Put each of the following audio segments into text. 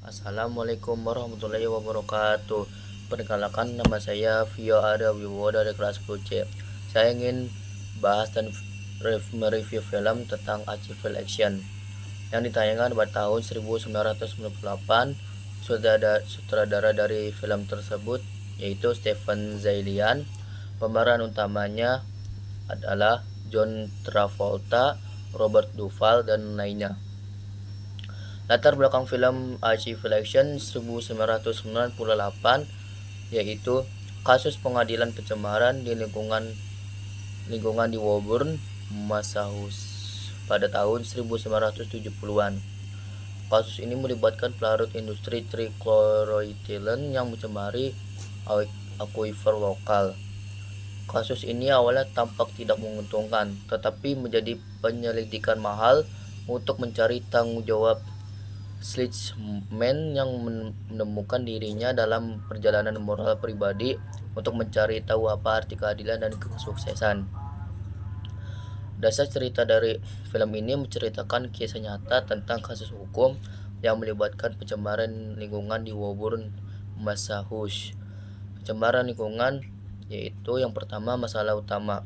Assalamualaikum warahmatullahi wabarakatuh. Perkenalkan, nama saya Vio Arya Wibowo dari kelas 10C. Saya ingin bahas dan mereview film tentang Archival Action yang ditayangkan pada tahun 1998. Sutradara dari film tersebut yaitu Stephen Zaillian. Pemeran utamanya adalah John Travolta, Robert Duvall, dan lainnya. Latar belakang film Archival Action 1998 yaitu kasus pengadilan pencemaran di lingkungan di Woburn, Massachusetts pada tahun 1970-an. Kasus ini melibatkan pelarut industri trichloroethylene yang mencemari akuifer lokal. Kasus ini awalnya tampak tidak menguntungkan, tetapi menjadi penyelidikan mahal untuk mencari tanggung jawab Schlichtman yang menemukan dirinya dalam perjalanan moral pribadi untuk mencari tahu apa arti keadilan dan kesuksesan. Dasar cerita dari film ini menceritakan kisah nyata tentang kasus hukum yang melibatkan pencemaran lingkungan di Woburn, Massachusetts. Pencemaran lingkungan yaitu yang pertama masalah utama.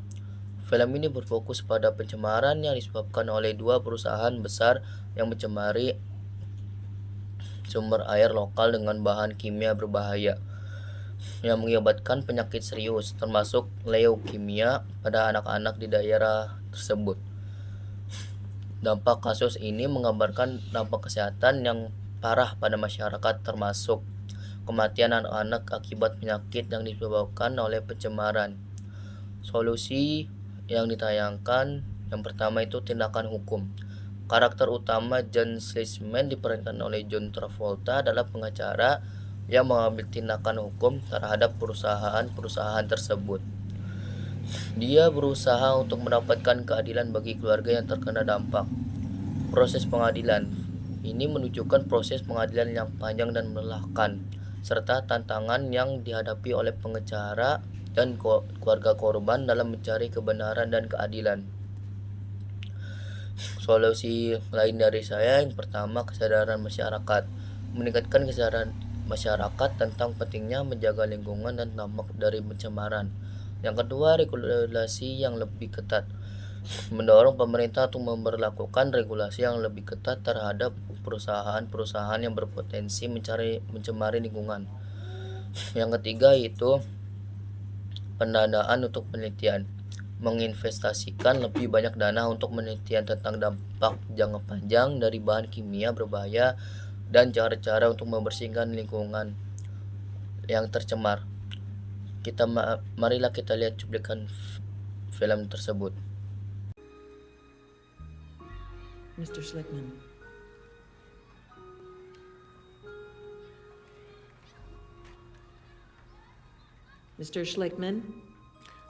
Film ini berfokus pada pencemaran yang disebabkan oleh dua perusahaan besar yang mencemari sumber air lokal dengan bahan kimia berbahaya yang mengakibatkan penyakit serius termasuk leukemia pada anak-anak di daerah tersebut. Dampak kasus ini menggambarkan dampak kesehatan yang parah pada masyarakat termasuk kematian anak-anak akibat penyakit yang disebabkan oleh pencemaran. Solusi yang ditayangkan yang pertama itu tindakan hukum. Karakter utama John Schlichtman diperankan oleh John Travolta adalah pengacara yang mengambil tindakan hukum terhadap perusahaan-perusahaan tersebut. Dia berusaha untuk mendapatkan keadilan bagi keluarga yang terkena dampak. Proses pengadilan ini menunjukkan proses pengadilan yang panjang dan melelahkan, serta tantangan yang dihadapi oleh pengacara dan keluarga korban dalam mencari kebenaran dan keadilan. Solusi lain dari saya yang pertama kesadaran masyarakat, meningkatkan kesadaran masyarakat tentang pentingnya menjaga lingkungan dan dampak dari pencemaran. Yang kedua, regulasi yang lebih ketat, mendorong pemerintah untuk memberlakukan regulasi yang lebih ketat terhadap perusahaan-perusahaan yang berpotensi mencemari lingkungan. Yang ketiga itu pendanaan untuk penelitian, menginvestasikan lebih banyak dana untuk penelitian tentang dampak jangka panjang dari bahan kimia berbahaya dan cara-cara untuk membersihkan lingkungan yang tercemar. Marilah kita lihat cuplikan film tersebut. Mr. Schlickman. Mr. Schlickman,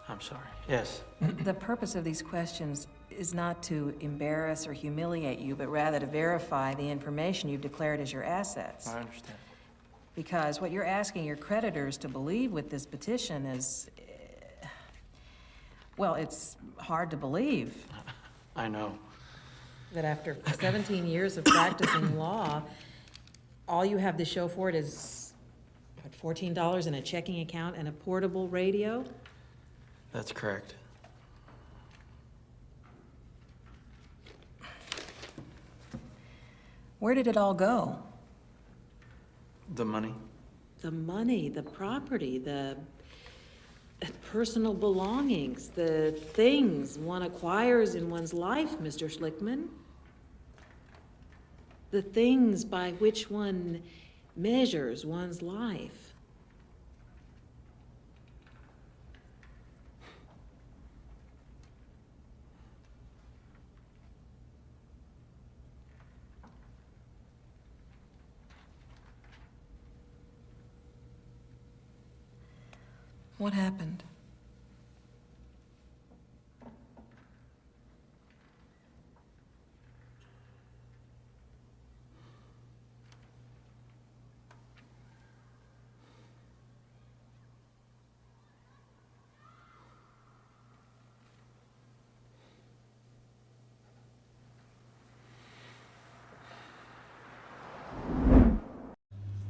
I'm sorry. Yes. The purpose of these questions is not to embarrass or humiliate you, but rather to verify the information you've declared as your assets. I understand. Because what you're asking your creditors to believe with this petition is, well, it's hard to believe. I know. that after 17 years of practicing law, all you have to show for it is, what, $14 in a checking account and a portable radio? That's correct. Where did it all go? The money? The money, the property, the personal belongings, the things one acquires in one's life, Mr. Schlickman. The things by which one measures one's life. What happened?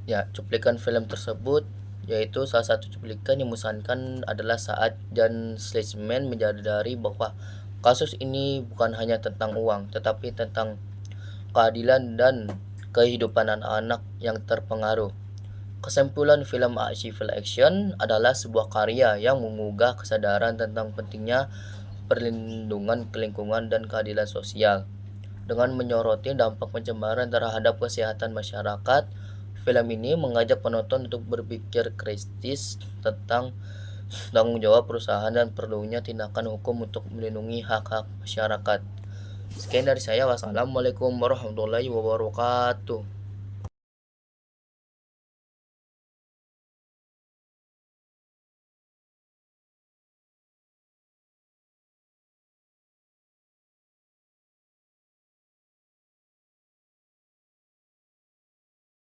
Ya, cuplikan film tersebut yaitu salah satu cuplikan yang mengesankan adalah saat Jan Schliessman menyadari bahwa kasus ini bukan hanya tentang uang, tetapi tentang keadilan dan kehidupan anak-anak yang terpengaruh. Kesimpulan film Archival Action adalah sebuah karya yang mengugah kesadaran tentang pentingnya perlindungan lingkungan dan keadilan sosial. Dengan menyoroti dampak pencemaran terhadap kesehatan masyarakat, film ini mengajak penonton untuk berpikir kritis tentang tanggung jawab perusahaan dan perlunya tindakan hukum untuk melindungi hak-hak masyarakat. Sekian dari saya. Wassalamualaikum warahmatullahi wabarakatuh.